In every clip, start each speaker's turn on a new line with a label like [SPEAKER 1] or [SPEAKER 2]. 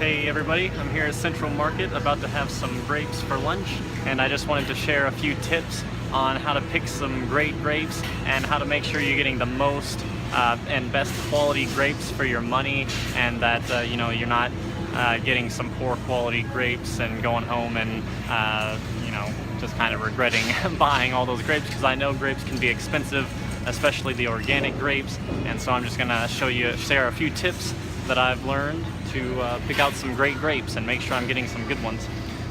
[SPEAKER 1] Hey everybody, I'm here at Central Market about to have some grapes for lunch, and I just wanted to share a few tips on how to pick some great grapes and how to make sure you're getting the most and best quality grapes for your money, and that you're not getting some poor quality grapes and going home and just kind of regretting buying all those grapes, because I know grapes can be expensive, especially the organic grapes. And so I'm just gonna share a few tips that I've learned to pick out some great grapes and make sure I'm getting some good ones.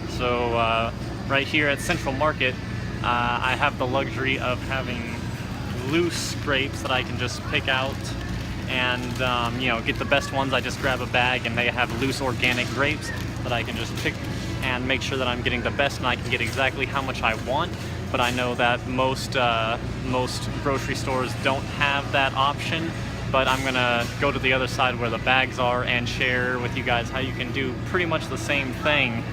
[SPEAKER 1] So right here at Central Market, I have the luxury of having loose grapes that I can just pick out and get the best ones. I just grab a bag and they have loose organic grapes that I can just pick and make sure that I'm getting the best, and I can get exactly how much I want. But I know that most grocery stores don't have that option. But I'm gonna go to the other side where the bags are and share with you guys how you can do pretty much the same thing.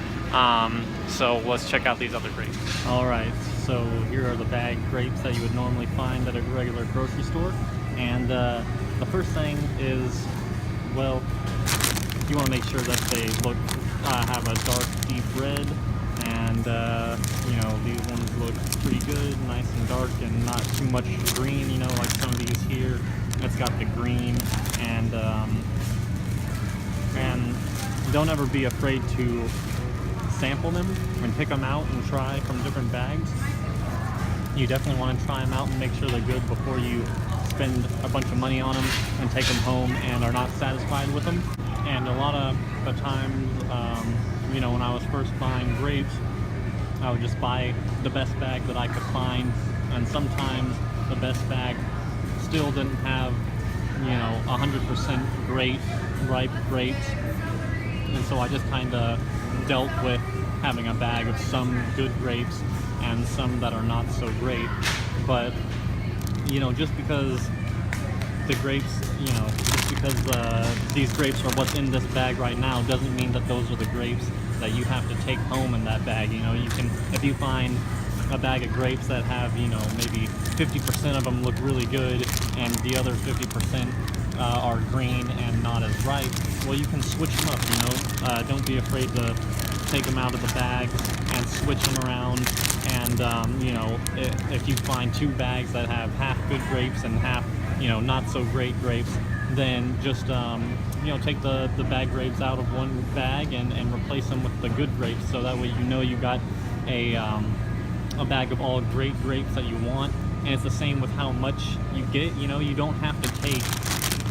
[SPEAKER 1] So let's check out these other grapes. All right, so here are the bag grapes that you would normally find at a regular grocery store. And the first thing is, well, you want to make sure that they have a dark, deep red, and these ones look pretty good, nice and dark, and not too much green. Like some of these here. It's got the green, and don't ever be afraid to sample them and pick them out and try from different bags. You definitely want to try them out and make sure they're good before you spend a bunch of money on them and take them home and are not satisfied with them. And a lot of the times, when I was first buying grapes, I would just buy the best bag that I could find, and sometimes the best bag still didn't have 100% great ripe grapes, and so I just kind of dealt with having a bag of some good grapes and some that are not so great. But just because the grapes, just because these grapes are what's in this bag right now, doesn't mean that those are the grapes that you have to take home in that bag. You can, if you find a bag of grapes that have maybe 50% of them look really good and the other 50% are green and not as ripe, well, you can switch them up. Don't be afraid to take them out of the bag and switch them around. And if you find two bags that have half good grapes and half not so great grapes, then just take the bad grapes out of one bag and replace them with the good grapes, so that way you got a bag of all great grapes that you want. And it's the same with how much you get. You don't have to take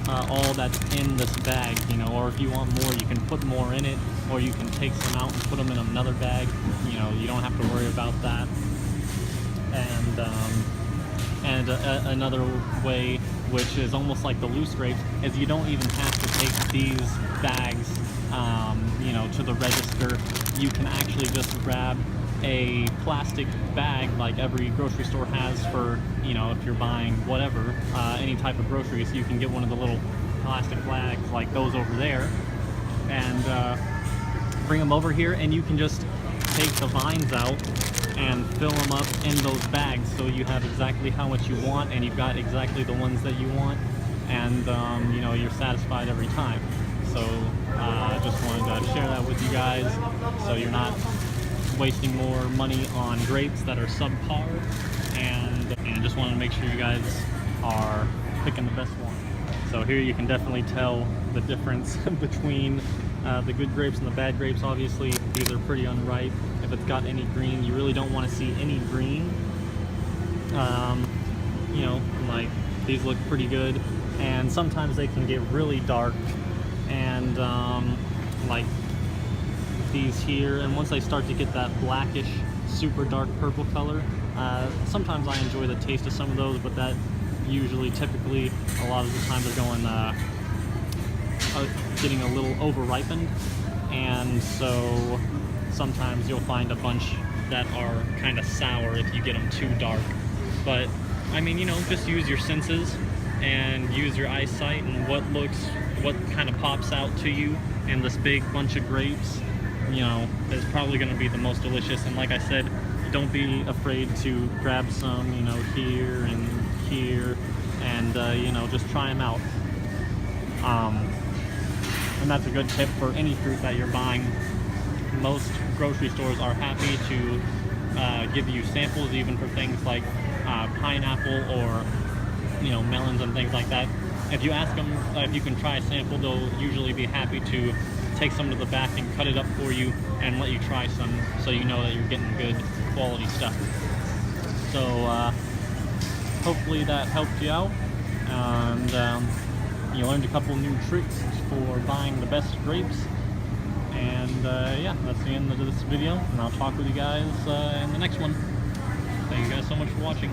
[SPEAKER 1] all that's in this bag, or if you want more, you can put more in it, or you can take some out and put them in another bag. You don't have to worry about that. And another way, which is almost like the loose grapes, is you don't even have to take these bags to the register. You can actually just grab a plastic bag like every grocery store has for, if you're buying whatever, any type of groceries. You can get one of the little plastic bags like those over there and bring them over here, and you can just take the vines out and fill them up in those bags, so you have exactly how much you want, and you've got exactly the ones that you want, and you're satisfied every time. So I just wanted to share that with you guys, so you're not wasting more money on grapes that are subpar, and just wanted to make sure you guys are picking the best one. So here you can definitely tell the difference between the good grapes and the bad grapes. Obviously these are pretty unripe. If it's got any green, you really don't want to see any green. Like these look pretty good, and sometimes they can get really dark, and like these here, and once they start to get that blackish super dark purple color, sometimes I enjoy the taste of some of those, but that typically a lot of the time they're going getting a little over ripened, and so sometimes you'll find a bunch that are kind of sour if you get them too dark. But I mean, just use your senses and use your eyesight, and what kind of pops out to you, and this big bunch of grapes is probably going to be the most delicious. And like I said, don't be afraid to grab some here and here, and just try them out. and that's a good tip for any fruit that you're buying. Most grocery stores are happy to give you samples, even for things like pineapple or melons and things like that. If you ask them if you can try a sample, they'll usually be happy to take some to the back and cut it up for you and let you try some, so you know that you're getting good quality stuff. So hopefully that helped you out, and you learned a couple new tricks for buying the best grapes. And yeah, that's the end of this video, and I'll talk with you guys in the next one. Thank you guys so much for watching.